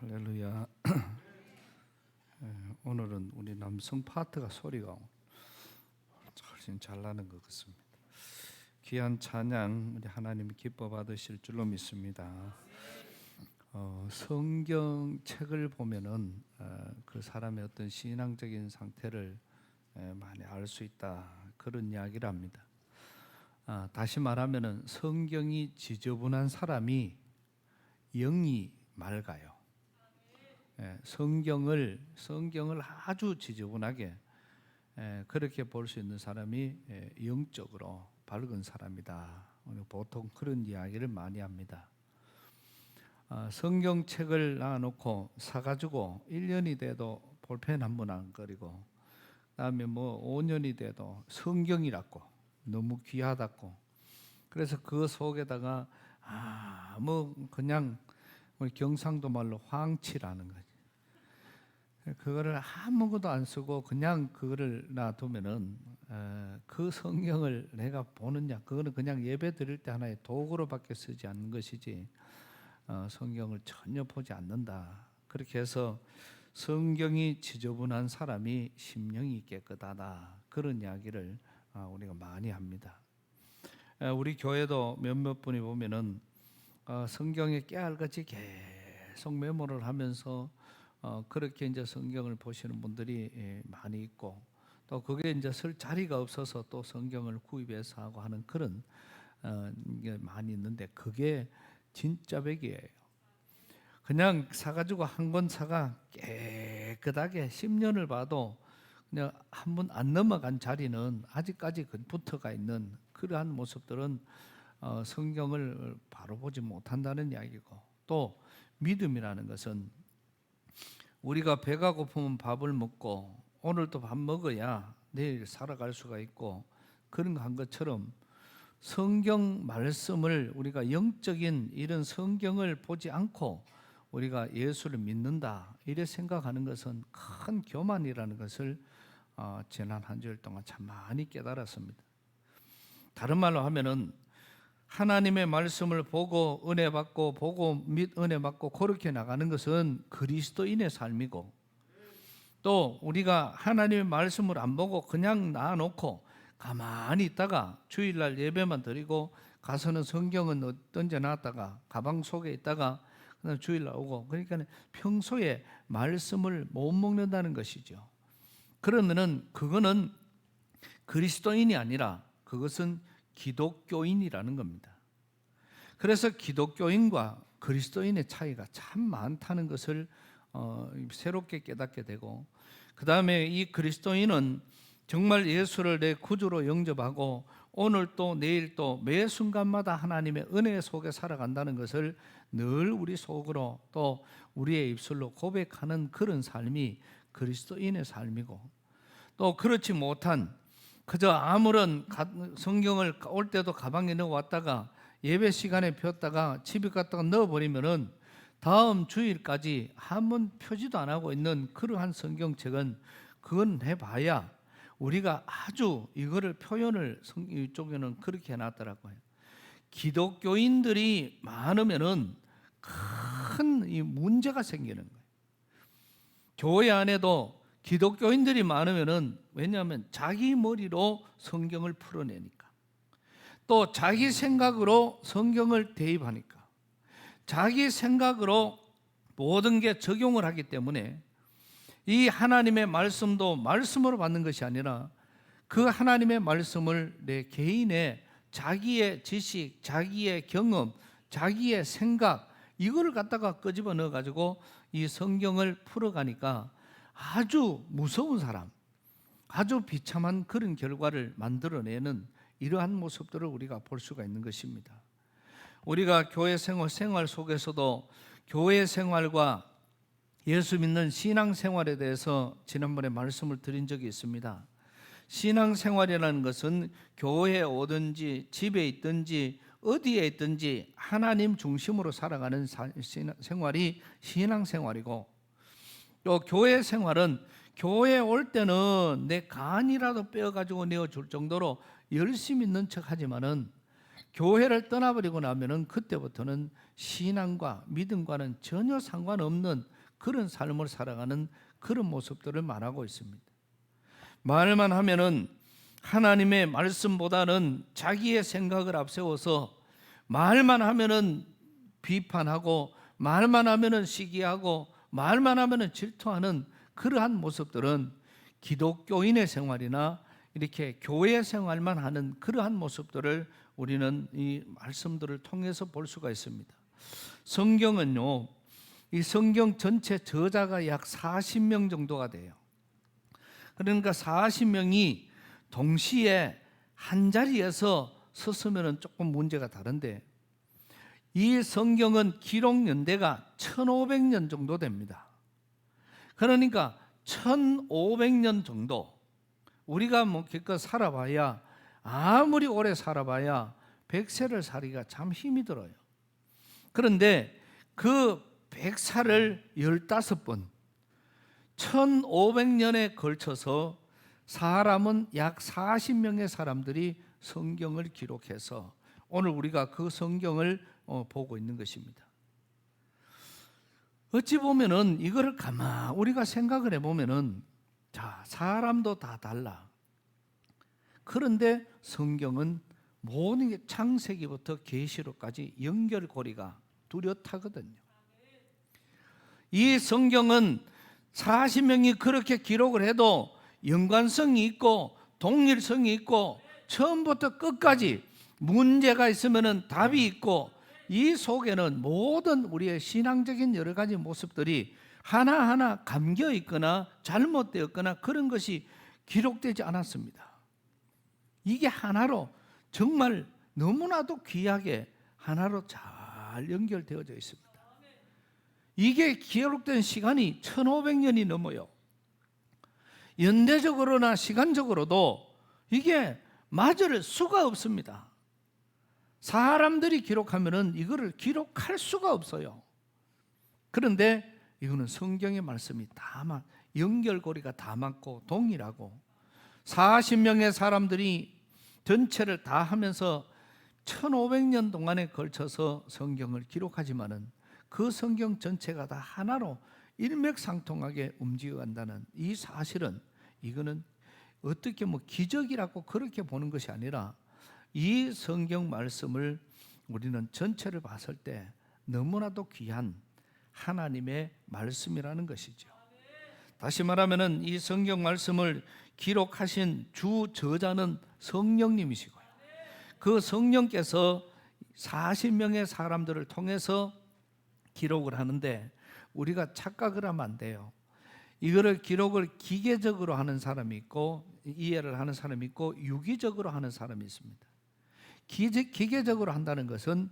할렐루야. 오늘은 우리 남성 파트가 소리가 훨씬 잘 나는 것 같습니다. 귀한 찬양 우리 하나님이 기뻐 받으실 줄로 믿습니다. 성경책을 보면은 그 사람의 어떤 신앙적인 상태를 많이 알 수 있다, 그런 이야기를 합니다. 다시 말하면은 성경이 지저분한 사람이 영이 맑아요. 성경을 아주 지저분하게 그렇게 볼 수 있는 사람이 영적으로 밝은 사람이다. 보통 그런 이야기를 많이 합니다. 성경책을 놔놓고 사가지고 1년이 돼도 볼펜 한 번 안 꺼리고, 그다음에 5년이 돼도 성경이라고 너무 귀하다고, 그래서 그 속에다가 그냥 우리 경상도 말로 황치라는 거지. 그거를 아무것도 안 쓰고 그냥 그거를 놔두면은 그 성경을 내가 보느냐, 그거는 그냥 예배 드릴 때 하나의 도구로밖에 쓰지 않는 것이지 성경을 전혀 보지 않는다. 그렇게 해서 성경이 지저분한 사람이 심령이 깨끗하다, 그런 이야기를 우리가 많이 합니다. 우리 교회도 몇몇 분이 보면은 성경에 깨알같이 계속 메모를 하면서 그렇게 이제 성경을 보시는 분들이 많이 있고, 또 그게 이제 쓸 자리가 없어서 또 성경을 구입해서 하고 하는 그런 게 많이 있는데, 그게 진짜 백이에요. 그냥 사가지고 한 권 사가 깨끗하게 10년을 봐도 그냥 한 번 안 넘어간 자리는 아직까지 붙어가 있는 그러한 모습들은 성경을 바로 보지 못한다는 이야기고, 또 믿음이라는 것은 우리가 배가 고프면 밥을 먹고 오늘 또 밥 먹어야 내일 살아갈 수가 있고, 그런 거 한 것처럼 성경 말씀을 우리가 영적인 이런 성경을 보지 않고 우리가 예수를 믿는다, 이래 생각하는 것은 큰 교만이라는 것을 지난 한 주일 동안 참 많이 깨달았습니다. 다른 말로 하면은 하나님의 말씀을 보고 은혜 받고, 보고 은혜 받고, 그렇게 나가는 것은 그리스도인의 삶이고, 또 우리가 하나님의 말씀을 안 보고 그냥 놔놓고 가만히 있다가 주일날 예배만 드리고 가서는 성경은 던져놨다가 가방 속에 있다가 그다음 주일날 오고, 그러니까 평소에 말씀을 못 먹는다는 것이죠. 그러면은 그거는 그리스도인이 아니라 그것은 기독교인이라는 겁니다. 그래서 기독교인과 그리스도인의 차이가 참 많다는 것을 새롭게 깨닫게 되고, 그 다음에 이 그리스도인은 정말 예수를 내 구주로 영접하고 오늘 또 내일 또 매 순간마다 하나님의 은혜 속에 살아간다는 것을 늘 우리 속으로 또 우리의 입술로 고백하는 그런 삶이 그리스도인의 삶이고, 또 그렇지 못한 그저 아무런 성경을 올 때도 가방에 넣어왔다가 예배 시간에 폈다가 집에 갔다가 넣어버리면은 다음 주일까지 한 번 펴지도 안 하고 있는 그러한 성경책은, 그건 해봐야 우리가 아주 이거를 표현을 이쪽에는 그렇게 해놨더라고요. 기독교인들이 많으면은 큰 이 문제가 생기는 거예요. 교회 안에도 기독교인들이 많으면은, 왜냐하면 자기 머리로 성경을 풀어내니까, 또 자기 생각으로 성경을 대입하니까, 자기 생각으로 모든 게 적용을 하기 때문에 이 하나님의 말씀도 말씀으로 받는 것이 아니라 그 하나님의 말씀을 내 개인의 자기의 지식, 자기의 경험, 자기의 생각, 이거를 갖다가 끄집어 넣어 가지고 이 성경을 풀어가니까 아주 무서운 사람, 아주 비참한 그런 결과를 만들어내는 이러한 모습들을 우리가 볼 수가 있는 것입니다. 우리가 교회 생활 속에서도 교회 생활과 예수 믿는 신앙 생활에 대해서 지난번에 말씀을 드린 적이 있습니다. 신앙 생활이라는 것은 교회에 오든지 집에 있든지 어디에 있든지 하나님 중심으로 살아가는 생활이 신앙 생활이고, 또 교회 생활은 교회에 올 때는 내 간이라도 빼어가지고 내어줄 정도로 열심히 있는 척 하지만은 교회를 떠나버리고 나면은 그때부터는 신앙과 믿음과는 전혀 상관없는 그런 삶을 살아가는 그런 모습들을 말하고 있습니다. 말만 하면은 하나님의 말씀보다는 자기의 생각을 앞세워서 말만 하면은 비판하고 말만 하면은 시기하고 말만 하면은 질투하는 그러한 모습들은 기독교인의 생활이나 이렇게 교회 생활만 하는 그러한 모습들을 우리는 이 말씀들을 통해서 볼 수가 있습니다. 성경은요, 이 성경 전체 저자가 약 40명 정도가 돼요. 그러니까 40명이 동시에 한 자리에서 섰으면 조금 문제가 다른데, 이 성경은 기록 연대가 1500년 정도 됩니다. 그러니까 1500년 정도, 우리가 뭐 기껏 살아봐야, 아무리 오래 살아봐야 100세를 살기가 참 힘이 들어요. 그런데 그 100살을 15번 1500년에 걸쳐서 사람은 약 40명의 사람들이 성경을 기록해서 오늘 우리가 그 성경을 보고 있는 것입니다. 어찌 보면은 이거를 우리가 생각을 해보면은, 자, 사람도 다 달라. 그런데 성경은 모든 게 창세기부터 계시록까지 연결고리가 뚜렷하거든요. 이 성경은 40명이 그렇게 기록을 해도 연관성이 있고 동일성이 있고 처음부터 끝까지 문제가 있으면 답이 있고, 이 속에는 모든 우리의 신앙적인 여러 가지 모습들이 하나하나 감겨 있거나 잘못되었거나 그런 것이 기록되지 않았습니다. 이게 하나로 정말 너무나도 귀하게 하나로 잘 연결되어져 있습니다. 이게 기록된 시간이 1500년이 넘어요. 연대적으로나 시간적으로도 이게 맞을 수가 없습니다. 사람들이 기록하면은 이거를 기록할 수가 없어요. 그런데 이거는 성경의 말씀이 다 연결고리가 다 맞고 동일하고, 40명의 사람들이 전체를 다 하면서 1500년 동안에 걸쳐서 성경을 기록하지만은 그 성경 전체가 다 하나로 일맥상통하게 움직여간다는 이 사실은, 이거는 어떻게 기적이라고 그렇게 보는 것이 아니라, 이 성경 말씀을 우리는 전체를 봤을 때 너무나도 귀한 하나님의 말씀이라는 것이죠. 다시 말하면은 이 성경 말씀을 기록하신 주 저자는 성령님이시고요, 그 성령께서 40명의 사람들을 통해서 기록을 하는데, 우리가 착각을 하면 안 돼요. 이거를 기록을 기계적으로 하는 사람이 있고, 이해를 하는 사람이 있고, 유기적으로 하는 사람이 있습니다. 기계적으로 한다는 것은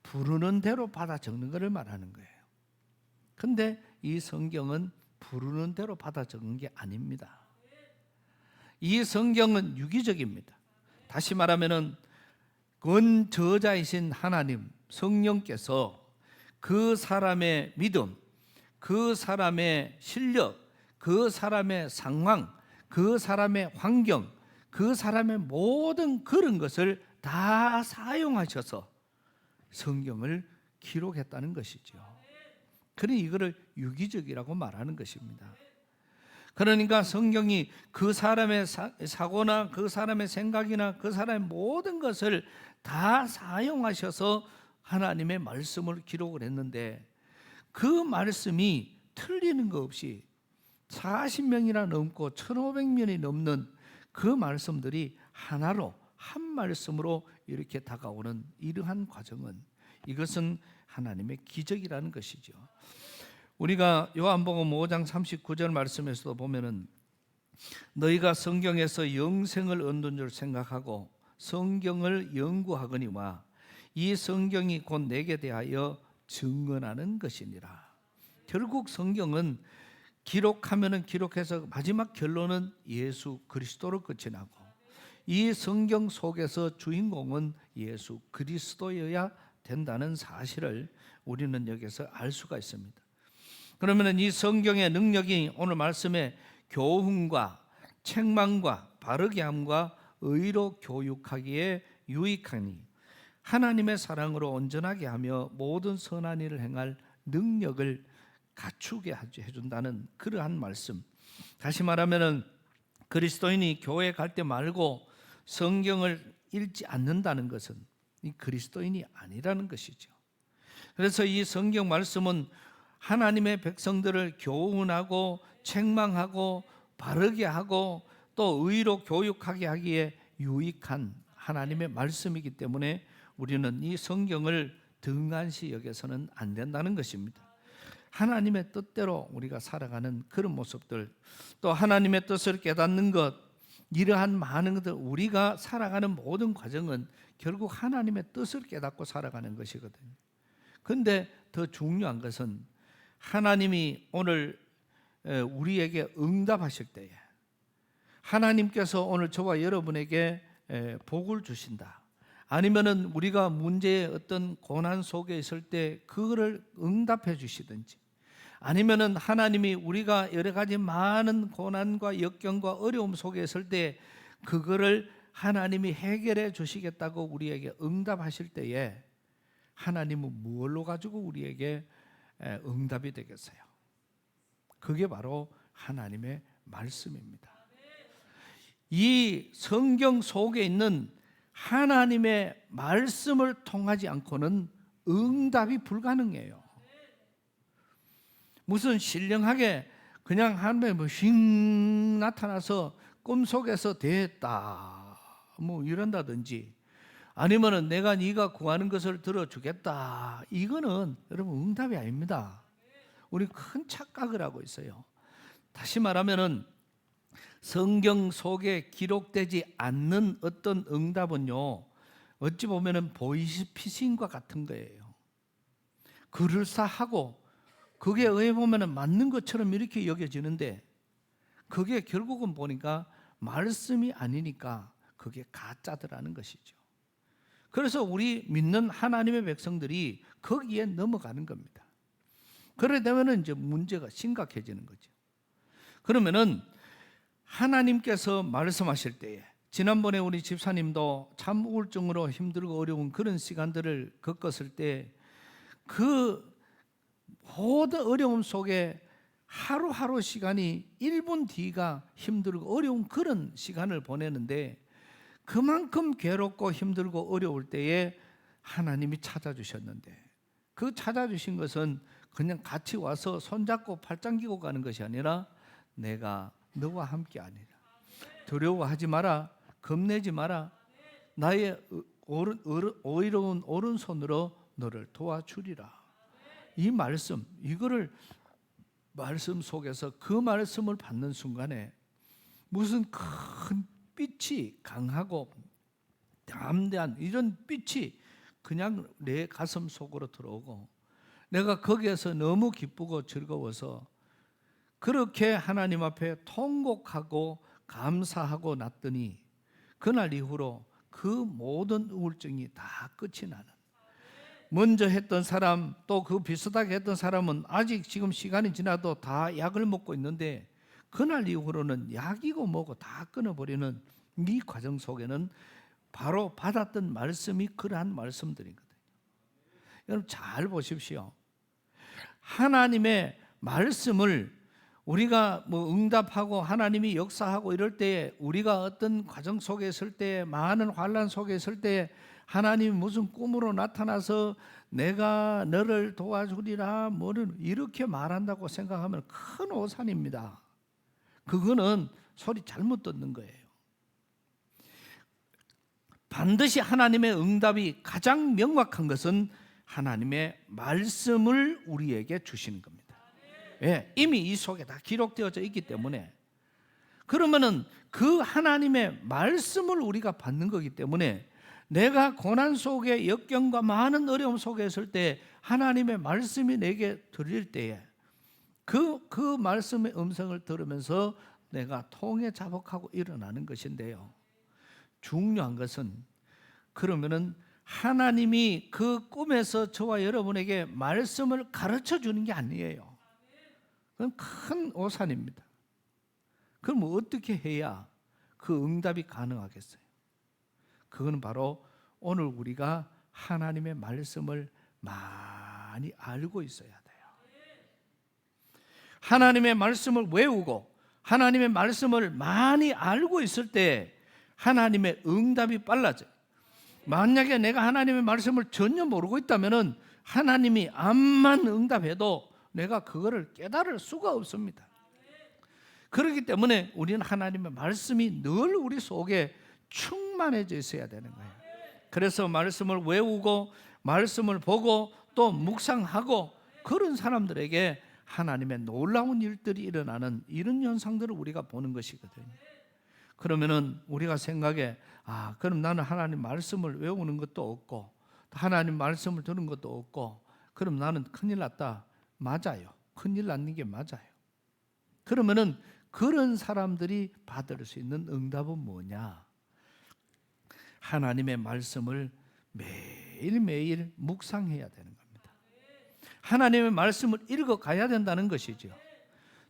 부르는 대로 받아 적는 것을 말하는 거예요. 근데 이 성경은 부르는 대로 받아 적은 게 아닙니다. 이 성경은 유기적입니다. 다시 말하면은 원저자이신 하나님 성령께서 그 사람의 믿음, 그 사람의 실력, 그 사람의 상황, 그 사람의 환경, 그 사람의 모든 그런 것을 다 사용하셔서 성경을 기록했다는 것이죠. 그러니 이거를 유기적이라고 말하는 것입니다. 그러니까 성경이 그 사람의 사고나 그 사람의 생각이나 그 사람의 모든 것을 다 사용하셔서 하나님의 말씀을 기록을 했는데, 그 말씀이 틀리는 거 없이 40명이나 넘고 1500년이 넘는 그 말씀들이 하나로 한 말씀으로 이렇게 다가오는 이러한 과정은, 이것은 하나님의 기적이라는 것이죠. 우리가 요한복음 5장 39절 말씀에서도 보면은, 너희가 성경에서 영생을 얻는 줄 생각하고 성경을 연구하거니와 이 성경이 곧 내게 대하여 증언하는 것이니라. 결국 성경은 기록하면은 기록해서 마지막 결론은 예수 그리스도로 끝이 나고, 이 성경 속에서 주인공은 예수 그리스도여야 된다는 사실을 우리는 여기서 알 수가 있습니다. 그러면 이 성경의 능력이 오늘 말씀에 교훈과 책망과 바르게 함과 의로 교육하기에 유익하니, 하나님의 사랑으로 온전하게 하며 모든 선한 일을 행할 능력을 갖추게 해준다는 그러한 말씀. 다시 말하면은 그리스도인이 교회 갈 때 말고 성경을 읽지 않는다는 것은 이 그리스도인이 아니라는 것이죠. 그래서 이 성경 말씀은 하나님의 백성들을 교훈하고 책망하고 바르게 하고 또 의로 교육하게 하기에 유익한 하나님의 말씀이기 때문에 우리는 이 성경을 등한시 여겨서는 안 된다는 것입니다. 하나님의 뜻대로 우리가 살아가는 그런 모습들, 또 하나님의 뜻을 깨닫는 것, 이러한 많은 것들, 우리가 살아가는 모든 과정은 결국 하나님의 뜻을 깨닫고 살아가는 것이거든요. 그런데 더 중요한 것은 하나님이 오늘 우리에게 응답하실 때에 하나님께서 오늘 저와 여러분에게 복을 주신다, 아니면은 우리가 문제의 어떤 고난 속에 있을 때 그거를 응답해 주시든지, 아니면은 하나님이 우리가 여러 가지 많은 고난과 역경과 어려움 속에 있을 때 그거를 하나님이 해결해 주시겠다고 우리에게 응답하실 때에 하나님은 무엇로 가지고 우리에게 응답이 되겠어요? 그게 바로 하나님의 말씀입니다. 이 성경 속에 있는 하나님의 말씀을 통하지 않고는 응답이 불가능해요. 무슨 신령하게 그냥 하늘에 휙 나타나서 꿈속에서 됐다 뭐 이런다든지, 아니면은 내가 네가 구하는 것을 들어주겠다, 이거는 여러분 응답이 아닙니다. 우리 큰 착각을 하고 있어요. 다시 말하면은 성경 속에 기록되지 않는 어떤 응답은요, 어찌 보면은 보이스피싱과 같은 거예요. 그럴싸하고 그게 어찌 보면은 맞는 것처럼 이렇게 여겨지는데 그게 결국은 보니까 말씀이 아니니까 그게 가짜더라는 것이죠. 그래서 우리 믿는 하나님의 백성들이 거기에 넘어가는 겁니다. 그래 되면은 이제 문제가 심각해지는 거죠. 그러면은 하나님께서 말씀하실 때에, 지난번에 우리 집사님도 참 우울증으로 힘들고 어려운 그런 시간들을 겪었을 때 그 모든 어려움 속에 하루하루 시간이 1분 뒤가 힘들고 어려운 그런 시간을 보내는데, 그만큼 괴롭고 힘들고 어려울 때에 하나님이 찾아주셨는데, 그 찾아주신 것은 그냥 같이 와서 손잡고 팔짱 끼고 가는 것이 아니라 내가 너와 함께 하리라, 두려워하지 마라, 겁내지 마라, 나의 오이로운 오른손으로 너를 도와주리라. 이 말씀, 이거를 말씀 속에서 그 말씀을 받는 순간에 무슨 큰 빛이, 강하고 담대한 이런 빛이 그냥 내 가슴 속으로 들어오고, 내가 거기에서 너무 기쁘고 즐거워서 그렇게 하나님 앞에 통곡하고 감사하고 났더니 그날 이후로 그 모든 우울증이 다 끝이 나는, 먼저 했던 사람 또 그 비슷하게 했던 사람은 아직 지금 시간이 지나도 다 약을 먹고 있는데 그날 이후로는 약이고 뭐고 다 끊어버리는 이 과정 속에는 바로 받았던 말씀이 그러한 말씀들이거든요. 여러분 잘 보십시오. 하나님의 말씀을 우리가 뭐 응답하고 하나님이 역사하고 이럴 때, 우리가 어떤 과정 속에 있을 때, 많은 환난 속에 있을 때 하나님이 무슨 꿈으로 나타나서 내가 너를 도와주리라 뭐를 이렇게 말한다고 생각하면 큰 오산입니다. 그거는 소리 잘못 듣는 거예요. 반드시 하나님의 응답이 가장 명확한 것은 하나님의 말씀을 우리에게 주시는 겁니다. 예, 이미 이 속에 다 기록되어져 있기 때문에, 그러면은 그 하나님의 말씀을 우리가 받는 거기 때문에 내가 고난 속에 역경과 많은 어려움 속에 있을 때 하나님의 말씀이 내게 들릴 때에 그 말씀의 음성을 들으면서 내가 통해 자복하고 일어나는 것인데요. 중요한 것은 그러면은 하나님이 그 꿈에서 저와 여러분에게 말씀을 가르쳐 주는 게 아니에요. 그건 큰 오산입니다. 그럼 어떻게 해야 그 응답이 가능하겠어요? 그건 바로 오늘 우리가 하나님의 말씀을 많이 알고 있어야 돼요. 하나님의 말씀을 외우고 하나님의 말씀을 많이 알고 있을 때 하나님의 응답이 빨라져요. 만약에 내가 하나님의 말씀을 전혀 모르고 있다면 하나님이 암만 응답해도 내가 그거를 깨달을 수가 없습니다. 그렇기 때문에 우리는 하나님의 말씀이 늘 우리 속에 충만해져 있어야 되는 거예요. 그래서 말씀을 외우고 말씀을 보고 또 묵상하고 그런 사람들에게 하나님의 놀라운 일들이 일어나는 이런 현상들을 우리가 보는 것이거든요. 그러면은 우리가 생각에 그럼 나는 하나님 말씀을 외우는 것도 없고 하나님 말씀을 들은 것도 없고 그럼 나는 큰일 났다. 맞아요. 큰일 났는 게 맞아요. 그러면은 그런 사람들이 받을 수 있는 응답은 뭐냐? 하나님의 말씀을 매일매일 묵상해야 되는 겁니다. 하나님의 말씀을 읽어가야 된다는 것이죠.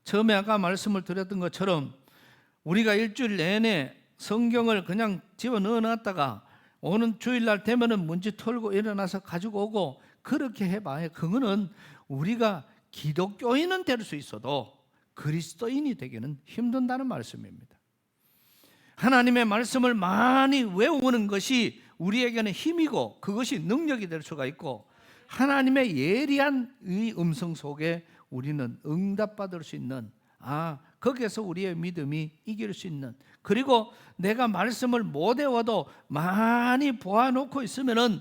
처음에 아까 말씀을 드렸던 것처럼 우리가 일주일 내내 성경을 그냥 집어넣어 놨다가 오는 주일날 되면은 문지 털고 일어나서 가지고 오고 그렇게 해봐야 그거는 우리가 기독교인은 될 수 있어도 그리스도인이 되기는 힘든다는 말씀입니다. 하나님의 말씀을 많이 외우는 것이 우리에게는 힘이고 그것이 능력이 될 수가 있고 하나님의 예리한 이 음성 속에 우리는 응답받을 수 있는 거기에서 우리의 믿음이 이길 수 있는 그리고 내가 말씀을 못 외워도 많이 보아놓고 있으면은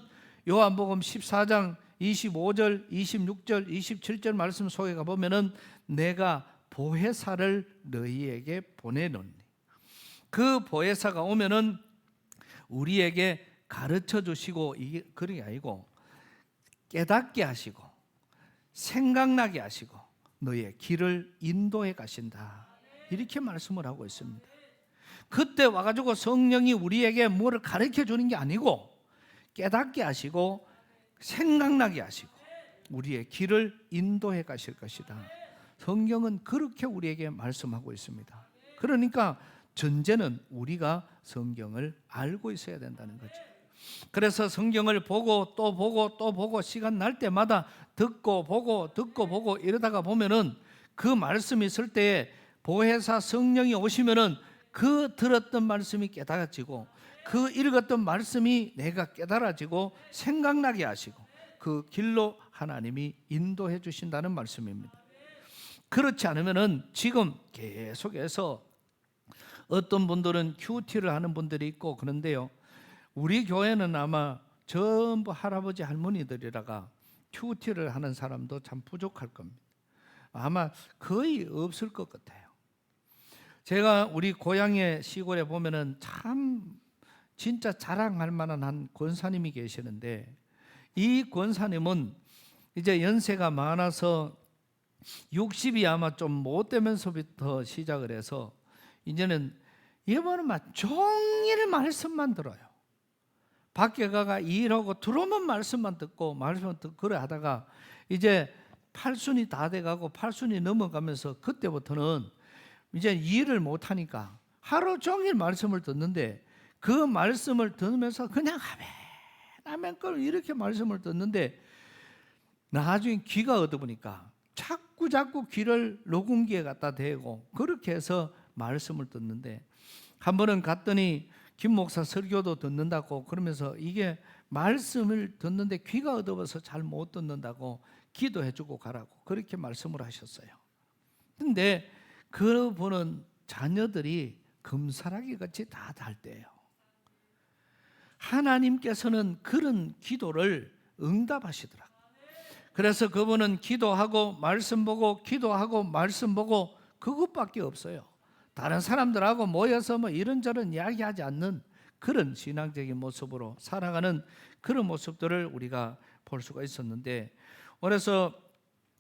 요한복음 14장 25절, 26절, 27절 말씀 속에 가보면은 내가 보혜사를 너희에게 보내노니 그 보혜사가 오면은 우리에게 가르쳐 주시고 이게 그런 게 아니고 깨닫게 하시고 생각나게 하시고 너의 길을 인도해 가신다. 이렇게 말씀을 하고 있습니다. 그때 와가지고 성령이 우리에게 뭐를 가르쳐 주는 게 아니고 깨닫게 하시고 생각나게 하시고 우리의 길을 인도해 가실 것이다. 성경은 그렇게 우리에게 말씀하고 있습니다. 그러니까 전제는 우리가 성경을 알고 있어야 된다는 거죠. 그래서 성경을 보고 또 보고 또 보고 시간 날 때마다 듣고 보고 이러다가 보면은 그 말씀이 있을 때에 보혜사 성령이 오시면은 그 들었던 말씀이 깨달아지고 그 읽었던 말씀이 내가 깨달아지고 생각나게 하시고 그 길로 하나님이 인도해 주신다는 말씀입니다. 그렇지 않으면은 지금 계속해서 어떤 분들은 큐티를 하는 분들이 있고 그런데요. 우리 교회는 아마 전부 할아버지 할머니들이라가 큐티를 하는 사람도 참 부족할 겁니다. 아마 거의 없을 것 같아요. 제가 우리 고향의 시골에 보면은 참 진짜 자랑할 만한 한 권사님이 계시는데 이 권사님은 이제 연세가 많아서 60이 아마 좀 못 되면서부터 시작을 해서 이제는 이번은 막 종일 말씀만 들어요. 밖에 가가 일하고 들어오면 말씀만 듣고 그래 하다가 이제 팔순이 다 돼가고 팔순이 넘어가면서 그때부터는 이제 일을 못하니까 하루 종일 말씀을 듣는데 그 말씀을 들으면서 그냥 아멘 이렇게 말씀을 듣는데 나중에 귀가 얻어보니까 자꾸 귀를 녹음기에 갖다 대고 그렇게 해서 말씀을 듣는데 한 번은 갔더니 김 목사 설교도 듣는다고 그러면서 이게 말씀을 듣는데 귀가 어두워서 잘 못 듣는다고 기도해 주고 가라고 그렇게 말씀을 하셨어요. 근데 그분은 자녀들이 금사라기 같이 다 달 때예요. 하나님께서는 그런 기도를 응답하시더라고요. 그래서 그분은 기도하고 말씀 보고 기도하고 말씀 보고 그것밖에 없어요. 다른 사람들하고 모여서 뭐 이런저런 이야기하지 않는 그런 신앙적인 모습으로 살아가는 그런 모습들을 우리가 볼 수가 있었는데 그래서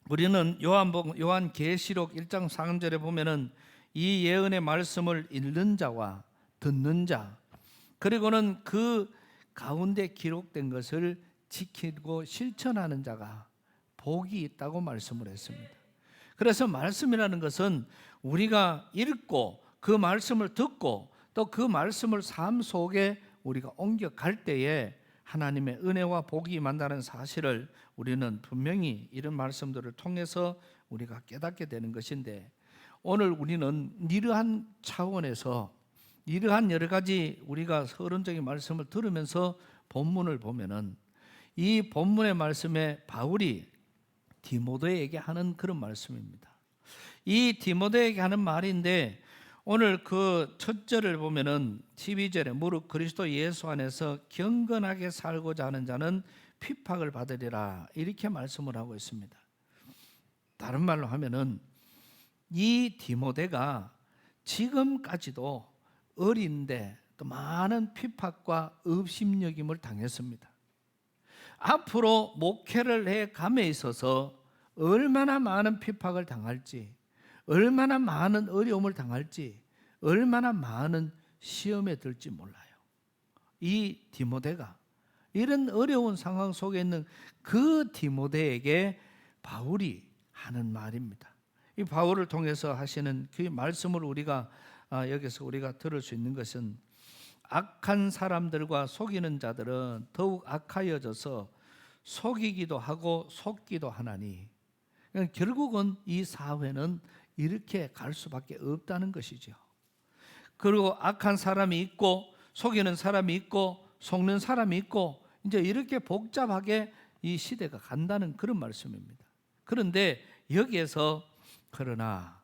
우리는 요한 계시록 1장 4절에 보면은 이 예언의 말씀을 읽는 자와 듣는 자 그리고는 그 가운데 기록된 것을 지키고 실천하는 자가 복이 있다고 말씀을 했습니다. 그래서 말씀이라는 것은 우리가 읽고 그 말씀을 듣고 또 그 말씀을 삶 속에 우리가 옮겨갈 때에 하나님의 은혜와 복이 임한다는 사실을 우리는 분명히 이런 말씀들을 통해서 우리가 깨닫게 되는 것인데, 오늘 우리는 이러한 차원에서 이러한 여러 가지 우리가 서론적인 말씀을 들으면서 본문을 보면은, 이 본문의 말씀에 바울이 디모데에게 하는 그런 말씀입니다. 이 디모데에게 하는 말인데, 오늘 그 첫 절을 보면은 12절에 무릇 그리스도 예수 안에서 경건하게 살고자 하는 자는 핍박을 받으리라, 이렇게 말씀을 하고 있습니다. 다른 말로 하면은 이 디모데가 지금까지도 어린데 또 많은 핍박과 업심여김을 당했습니다. 앞으로 목회를 해 감에 있어서 얼마나 많은 핍박을 당할지, 얼마나 많은 어려움을 당할지, 얼마나 많은 시험에 들지 몰라요. 이 디모데가 이런 어려운 상황 속에 있는 그 디모데에게 바울이 하는 말입니다. 이 바울을 통해서 하시는 그 말씀을 우리가 여기서 우리가 들을 수 있는 것은, 악한 사람들과 속이는 자들은 더욱 악하여져서 속이기도 하고 속기도 하나니, 결국은 이 사회는 이렇게 갈 수밖에 없다는 것이죠. 그리고 악한 사람이 있고 속이는 사람이 있고 속는 사람이 있고, 이제 이렇게 복잡하게 이 시대가 간다는 그런 말씀입니다. 그런데 여기에서 그러나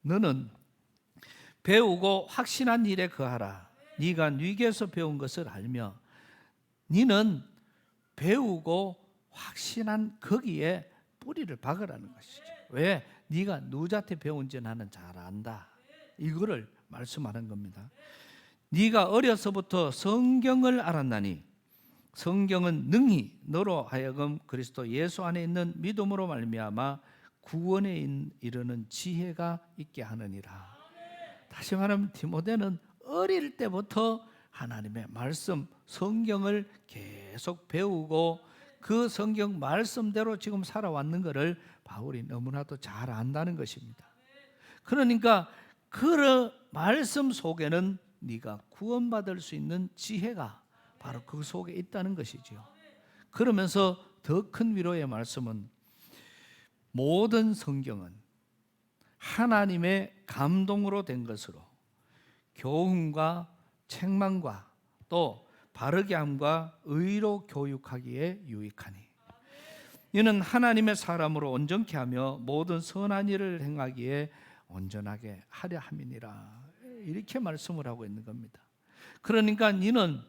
너는 배우고 확신한 일에 거하라. 네가 뉘게서 배운 것을 알며, 너는 배우고 확신한 거기에 뿌리를 박으라는 것이죠. 왜? 네가 누구한테 배운지 나는 잘 안다, 이거를 말씀하는 겁니다. 네가 어려서부터 성경을 알았나니 성경은 능히 너로 하여금 그리스도 예수 안에 있는 믿음으로 말미암아 구원에 이르는 지혜가 있게 하느니라. 다시 말하면 디모데는 어릴 때부터 하나님의 말씀, 성경을 계속 배우고 그 성경 말씀대로 지금 살아왔는 것을 바울이 너무나도 잘 안다는 것입니다. 그러니까 그 말씀 속에는 네가 구원받을 수 있는 지혜가 바로 그 속에 있다는 것이죠. 그러면서 더 큰 위로의 말씀은, 모든 성경은 하나님의 감동으로 된 것으로 교훈과 책망과 또 바르게 함과 의로 교육하기에 유익하니, 이는 하나님의 사람으로 온전케 하며 모든 선한 일을 행하기에 온전하게 하려 함이니라, 이렇게 말씀을 하고 있는 겁니다. 그러니까 너는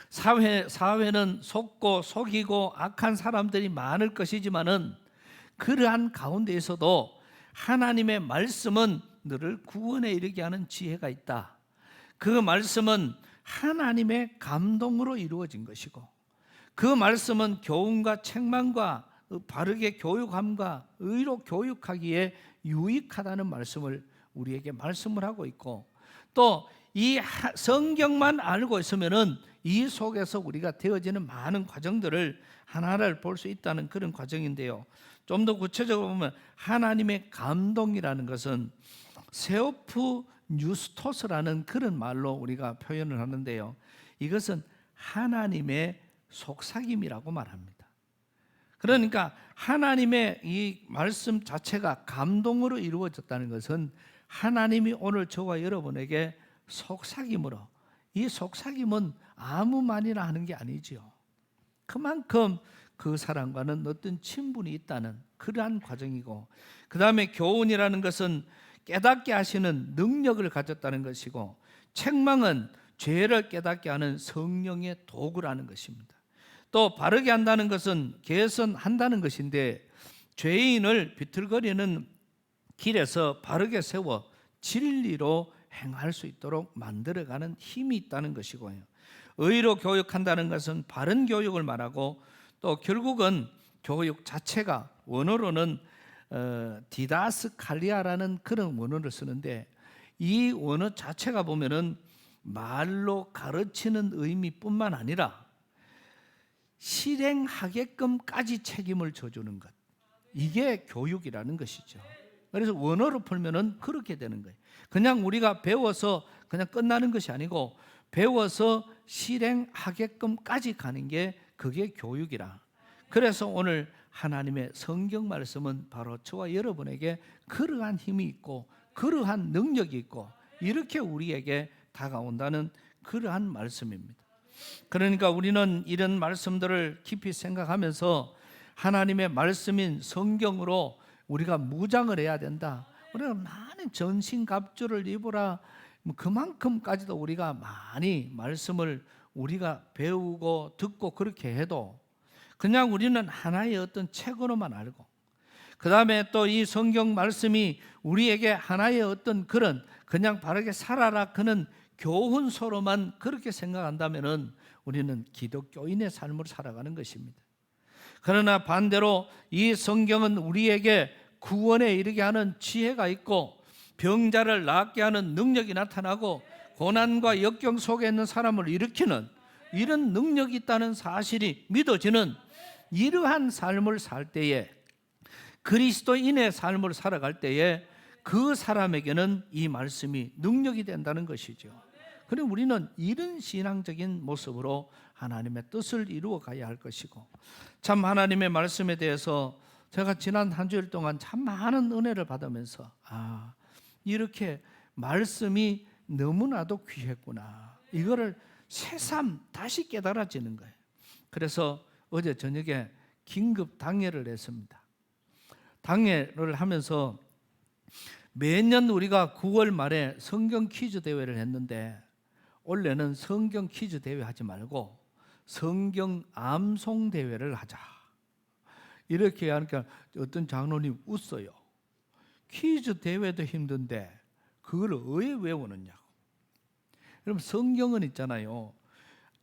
사회는 속고 속이고 악한 사람들이 많을 것이지만은, 그러한 가운데에서도 하나님의 말씀은 너를 구원에 이르게 하는 지혜가 있다. 그 말씀은 하나님의 감동으로 이루어진 것이고, 그 말씀은 교훈과 책망과 바르게 교육함과 의로 교육하기에 유익하다는 말씀을 우리에게 말씀을 하고 있고, 또 이 성경만 알고 있으면은 이 속에서 우리가 되어지는 많은 과정들을 하나를 볼 수 있다는 그런 과정인데요. 좀 더 구체적으로 보면 하나님의 감동이라는 것은 세오프 뉴스토스라는 그런 말로 우리가 표현을 하는데요. 이것은 하나님의 속삭임이라고 말합니다. 그러니까 하나님의 이 말씀 자체가 감동으로 이루어졌다는 것은 하나님이 오늘 저와 여러분에게 속삭임으로, 이 속삭임은 아무 말이나 하는 게 아니지요. 그만큼 그 사람과는 어떤 친분이 있다는 그러한 과정이고, 그 다음에 교훈이라는 것은 깨닫게 하시는 능력을 가졌다는 것이고, 책망은 죄를 깨닫게 하는 성령의 도구라는 것입니다. 또 바르게 한다는 것은 개선한다는 것인데, 죄인을 비틀거리는 길에서 바르게 세워 진리로 행할 수 있도록 만들어가는 힘이 있다는 것이고요. 의로 교육한다는 것은 바른 교육을 말하고, 또 결국은 교육 자체가 원어로는 디다스칼리아라는 그런 원어를 쓰는데, 이 원어 자체가 보면은 말로 가르치는 의미뿐만 아니라 실행하게끔까지 책임을 져주는 것, 이게 교육이라는 것이죠. 그래서 원어로 풀면은 그렇게 되는 거예요. 그냥 우리가 배워서 그냥 끝나는 것이 아니고, 배워서 실행하게끔까지 가는 게 그게 교육이라. 그래서 오늘 하나님의 성경 말씀은 바로 저와 여러분에게 그러한 힘이 있고 그러한 능력이 있고 이렇게 우리에게 다가온다는 그러한 말씀입니다. 그러니까 우리는 이런 말씀들을 깊이 생각하면서 하나님의 말씀인 성경으로 우리가 무장을 해야 된다. 우리가 많은 전신갑주를 입으라. 그만큼까지도 우리가 많이 말씀을 우리가 배우고 듣고 그렇게 해도 그냥 우리는 하나의 어떤 책으로만 알고, 그 다음에 또 이 성경 말씀이 우리에게 하나의 어떤 그냥 바르게 살아라 그는 교훈서로만 그렇게 생각한다면은 우리는 기독교인의 삶을 살아가는 것입니다. 그러나 반대로 이 성경은 우리에게 구원에 이르게 하는 지혜가 있고 병자를 낫게 하는 능력이 나타나고 고난과 역경 속에 있는 사람을 일으키는 이런 능력이 있다는 사실이 믿어지는 이러한 삶을 살 때에, 그리스도인의 삶을 살아갈 때에 그 사람에게는 이 말씀이 능력이 된다는 것이죠. 그럼 우리는 이런 신앙적인 모습으로 하나님의 뜻을 이루어 가야 할 것이고, 참 하나님의 말씀에 대해서 제가 지난 한 주일 동안 참 많은 은혜를 받으면서 이렇게 말씀이 너무나도 귀했구나, 이거를 새삼 다시 깨달아지는 거예요. 그래서 어제 저녁에 긴급 당회를 했습니다. 당회를 하면서 매년 우리가 9월 말에 성경 퀴즈 대회를 했는데 올해는 성경 퀴즈 대회 하지 말고 성경 암송 대회를 하자, 이렇게 하니까 어떤 장로님 웃어요. 퀴즈 대회도 힘든데 그걸 왜 외우느냐고. 그럼 성경은 있잖아요,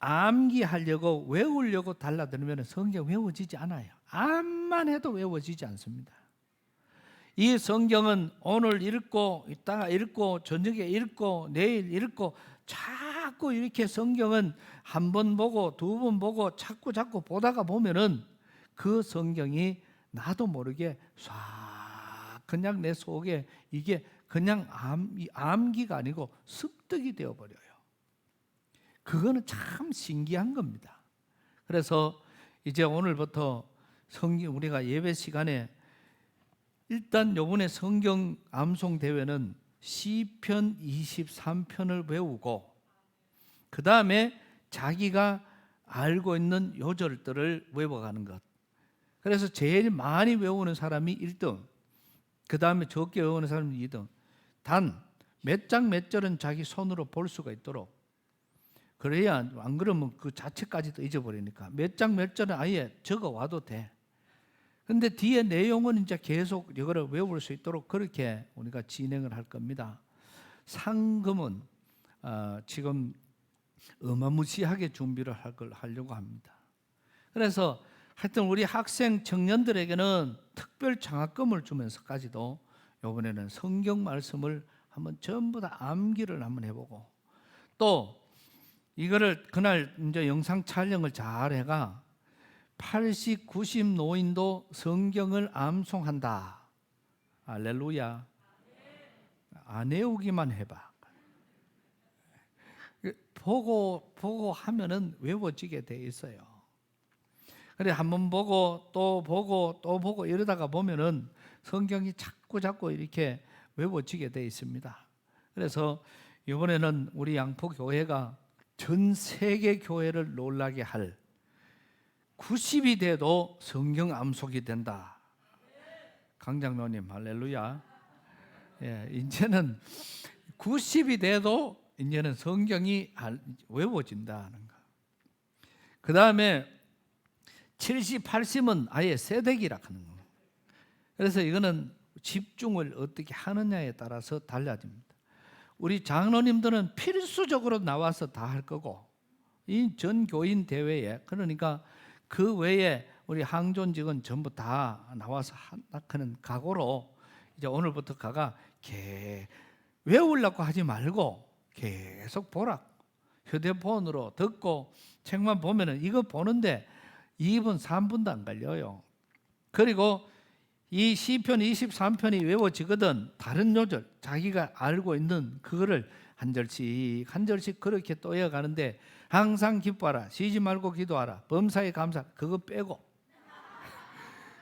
암기하려고 외우려고 달라들면 성경 외워지지 않아요. 암만 해도 외워지지 않습니다. 이 성경은 오늘 읽고 이따가 읽고 저녁에 읽고 내일 읽고 자꾸 이렇게 성경은 한 번 보고 두 번 보고 자꾸 보다가 보면은 그 성경이 나도 모르게 싹 그냥 내 속에 이게 그냥 암기가 아니고 습득이 되어버려요. 그거는 참 신기한 겁니다. 그래서 이제 오늘부터 성경 우리가 예배 시간에 일단 요번에 성경 암송 대회는 시편 23편을 외우고 그 다음에 자기가 알고 있는 요절들을 외워가는 것. 그래서 제일 많이 외우는 사람이 1등, 그 다음에 적게 외우는 사람이 2등. 단 몇 장 몇 절은 자기 손으로 볼 수가 있도록, 그래야 안 그러면 그 자체까지도 잊어버리니까 몇 장 몇 절은 아예 적어 와도 돼. 근데 뒤에 내용은 이제 계속 이거를 외울 수 있도록 그렇게 우리가 진행을 할 겁니다. 상금은 지금 어마무시하게 준비를 하려고 합니다. 그래서 하여튼 우리 학생 청년들에게는 특별 장학금을 주면서까지도 이번에는 성경 말씀을 한번 전부 다 암기를 한번 해보고, 또 이거를 그날 이제 영상 촬영을 잘 해가 80, 90 노인도 성경을 암송한다. 할렐루야. 안 외우기만 해봐. 보고 하면은 외워지게 돼 있어요. 그래 한번 보고 또 보고 또 보고 이러다가 보면은 성경이 자꾸 이렇게 외워지게 돼 있습니다. 그래서 이번에는 우리 양포교회가 전 세계 교회를 놀라게 할 90이 돼도 성경 암송이 된다. 강장로님 할렐루야. 예, 이제는 90이 돼도 이제는 성경이 외워진다는 거. 그 다음에 70, 80은 아예 새댁이라 하는 거. 그래서 이거는 집중을 어떻게 하느냐에 따라서 달라집니다. 우리 장로님들은 필수적으로 나와서 다 할 거고, 이 전교인 대회에, 그러니까 그 외에 우리 항존직은 전부 다 나와서 하는 각오로 이제 오늘부터 가가 외우려고 하지 말고 계속 보라. 휴대폰으로 듣고 책만 보면은 이거 보는데 2분, 3분도 안 걸려요. 그리고 이 시편 23편이 외워지거든. 다른 요절 자기가 알고 있는 그거를 한 절씩 한 절씩 그렇게 또 이어가는데 항상 기뻐하라, 쉬지 말고 기도하라, 범사에 감사, 그거 빼고,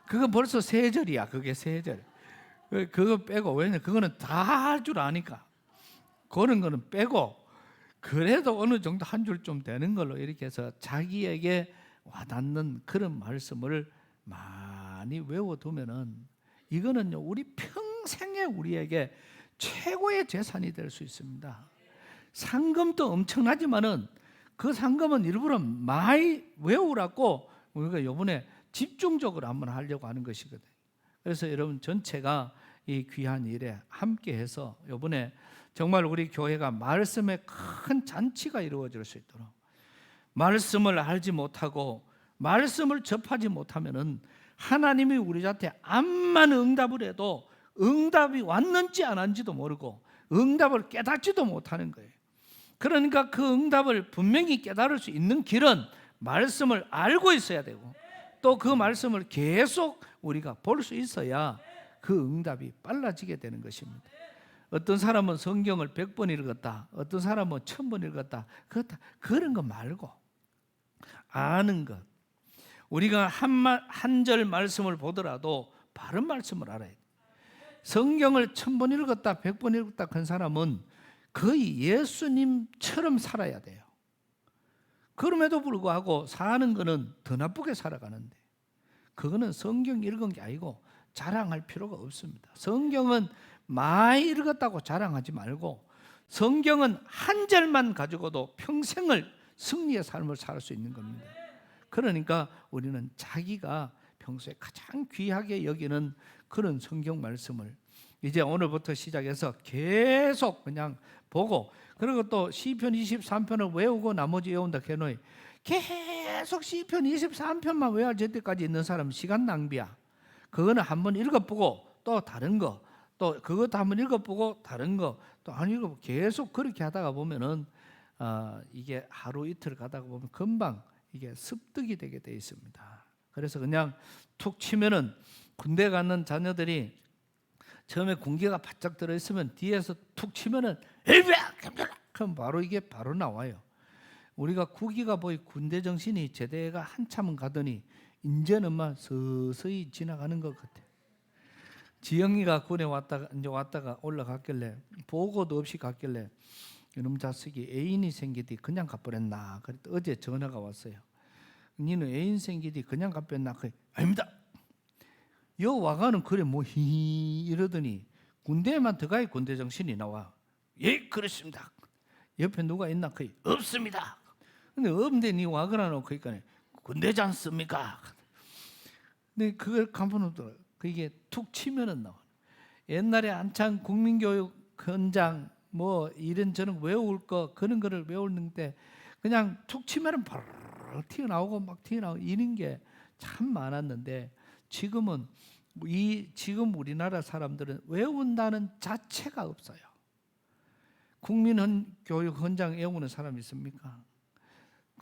그거 벌써 세 절이야. 그게 세 절. 그거 빼고, 왜냐면 그거는 다 할 줄 아니까 그런 거는 빼고, 그래도 어느 정도 한 줄 좀 되는 걸로 이렇게 해서 자기에게 와닿는 그런 말씀을 많이 외워두면은 이거는요 우리 평생에 우리에게 최고의 재산이 될 수 있습니다. 상금도 엄청나지만은 그 상금은 일부러 많이 외우라고 우리가 이번에 집중적으로 한번 하려고 하는 것이거든요. 그래서 여러분 전체가 이 귀한 일에 함께해서 이번에 정말 우리 교회가 말씀의 큰 잔치가 이루어질 수 있도록, 말씀을 알지 못하고 말씀을 접하지 못하면은 하나님이 우리한테 암만 응답을 해도 응답이 왔는지 안 왔는지도 모르고 응답을 깨닫지도 못하는 거예요. 그러니까 그 응답을 분명히 깨달을 수 있는 길은 말씀을 알고 있어야 되고 또 그 말씀을 계속 우리가 볼 수 있어야 그 응답이 빨라지게 되는 것입니다. 어떤 사람은 성경을 100번 읽었다, 어떤 사람은 1000번 읽었다, 그런 거 말고 아는 것, 우리가 한 절 말씀을 보더라도 바른 말씀을 알아야 돼. 성경을 1000번 읽었다 100번 읽었다 한 사람은 거의 예수님처럼 살아야 돼요. 그럼에도 불구하고 사는 거는 더 나쁘게 살아가는데, 그거는 성경 읽은 게 아니고 자랑할 필요가 없습니다. 성경은 많이 읽었다고 자랑하지 말고 성경은 한 절만 가지고도 평생을 승리의 삶을 살 수 있는 겁니다. 그러니까 우리는 자기가 평소에 가장 귀하게 여기는 그런 성경 말씀을 이제 오늘부터 시작해서 계속 그냥 보고, 그리고 또 시편 23편을 외우고 나머지 외운다 해놓이 계속 시편 23편만 외워야 될 때까지 있는 사람은 시간 낭비야. 그거는 한번 읽어보고 또 다른 거, 또 그것도 한번 읽어보고 다른 거 또 안 읽어보고 계속 그렇게 하다가 보면은 이게 하루 이틀 가다가 보면 금방 이게 습득이 되게 돼 있습니다. 그래서 그냥 툭 치면은 군대 가는 자녀들이 처음에 군기가 바짝 들어있으면 뒤에서 툭 치면은 그럼 바로 이게 바로 나와요. 우리가 구기가 보이 군대 정신이 제대가 한참은 가더니 이제는 막 서서히 지나가는 것 같아. 지영이가 군에 왔다가 올라갔길래 보고도 없이 갔길래 이놈 자식이 애인이 생기디 그냥 가버렸나. 그랬더니 어제 전화가 왔어요. 니는 애인 생기디 그냥 가버렸나. 아닙니다. 여 와가는 그래 뭐 히 이러더니 군대에만 들어가야 군대 정신이 나와. 예 그렇습니다. 옆에 누가 있나? 거의 없습니다. 근데 없는데 니 와그라 놓고 그러니까 군대지 않습니까? 근데 그걸 감포놓더라고요. 그게 툭 치면은 나와. 옛날에 한창 국민교육 현장 뭐 이런저런 외울 거 그런 거를 외우는데 그냥 툭 치면은 바로 튀어나오고 막 튀어나오고 이런 게 참 많았는데 지금은 지금 우리나라 사람들은 외운다는 자체가 없어요. 국민교육 현장 외우는 사람 있습니까?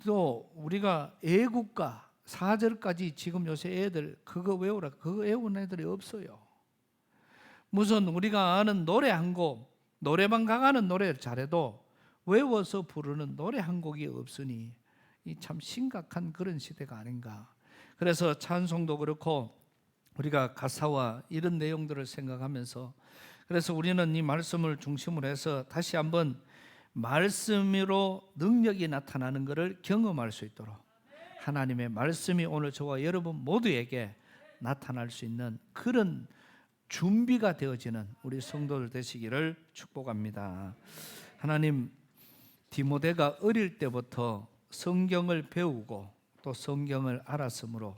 또 우리가 애국가 4절까지 지금 요새 애들 그거 외우라 그거 외우는 애들이 없어요. 무슨 우리가 아는 노래 한 곡, 노래방 가가는 노래를 잘해도 외워서 부르는 노래 한 곡이 없으니 이 참 심각한 그런 시대가 아닌가. 그래서 찬송도 그렇고 우리가 가사와 이런 내용들을 생각하면서, 그래서 우리는 이 말씀을 중심으로 해서 다시 한번 말씀으로 능력이 나타나는 것을 경험할 수 있도록 하나님의 말씀이 오늘 저와 여러분 모두에게 나타날 수 있는 그런 준비가 되어지는 우리 성도들 되시기를 축복합니다. 하나님, 디모데가 어릴 때부터 성경을 배우고 또 성경을 알았으므로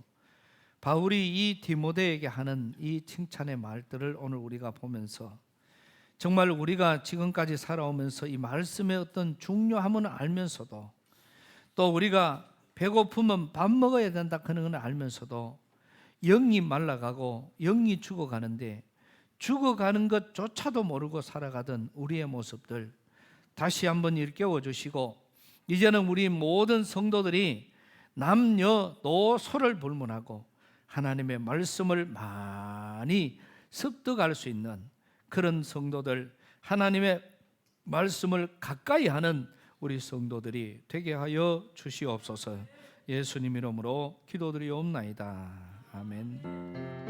바울이 이 디모데에게 하는 이 칭찬의 말들을 오늘 우리가 보면서 정말 우리가 지금까지 살아오면서 이 말씀의 어떤 중요함은 알면서도 또 우리가 배고프면 밥 먹어야 된다 그런 건 알면서도 영이 말라가고 영이 죽어가는데 죽어가는 것조차도 모르고 살아가던 우리의 모습들 다시 한번 일깨워 주시고, 이제는 우리 모든 성도들이 남녀노소를 불문하고 하나님의 말씀을 많이 습득할 수 있는 그런 성도들, 하나님의 말씀을 가까이 하는 우리 성도들이 되게 하여 주시옵소서. 예수님 이름으로 기도드리옵나이다. 아멘.